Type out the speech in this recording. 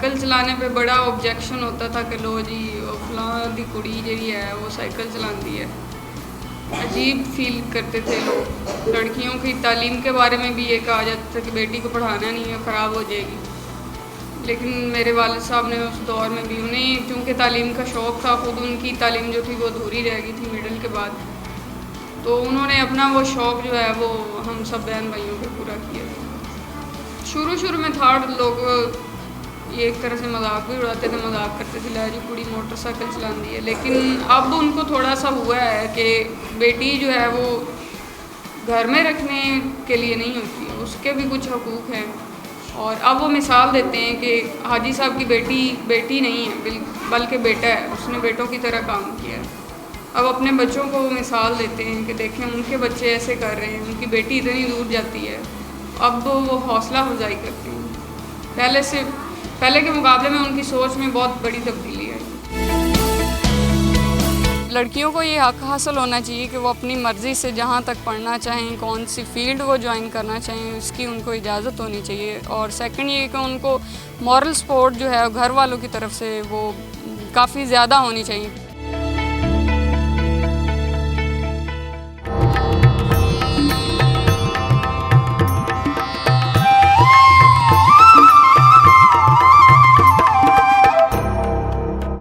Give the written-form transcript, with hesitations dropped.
Cycle चलाने पे बड़ा ऑब्जेक्शन होता था कि लो जी फलां दी कुड़ी जी है वो साइकिल चलाती है। अजीब फील करते थे लोग। लड़कियों की तालीम के बारे में भी ये कहा जाता था कि बेटी को पढ़ाना नहीं है, ख़राब हो जाएगी। लेकिन मेरे वालिद साहब ने उस दौर में भी उन्हें चूँकि तालीम का शौक़ था, ख़ुद उनकी तालीम जो थी वो अधूरी रह गई थी मिडिल के बाद, तो उन्होंने अपना वो शौक़ जो है वो हम सब बहन भाइयों पे पूरा किया। शुरू में था लोग ये एक तरह से मजाक भी उड़ाते थे, मजाक करते थे ला जी कुड़ी मोटरसाइकिल चलाती है। लेकिन अब उनको थोड़ा सा हुआ है कि बेटी जो है वो घर में रखने के लिए नहीं होती है, उसके भी कुछ हकूक़ हैं। और अब वो मिसाल देते हैं कि हाजी साहब की बेटी नहीं है बल्कि बेटा है, उसने बेटों की तरह काम किया है। अब अपने बच्चों को वो मिसाल देते हैं कि देखें उनके बच्चे ऐसे कर रहे हैं, उनकी बेटी इतनी दूर जाती है। अब वो हौसला अफजाई करते हैं। पहले के मुकाबले में उनकी सोच में बहुत बड़ी तब्दीली है। लड़कियों को ये हक़ हासिल होना चाहिए कि वो अपनी मर्ज़ी से जहाँ तक पढ़ना चाहें, कौन सी फ़ील्ड वो ज्वाइन करना चाहें, उसकी उनको इजाज़त होनी चाहिए। और सेकंड ये कि उनको मॉरल सपोर्ट जो है घर वालों की तरफ से वो काफ़ी ज़्यादा होनी चाहिए।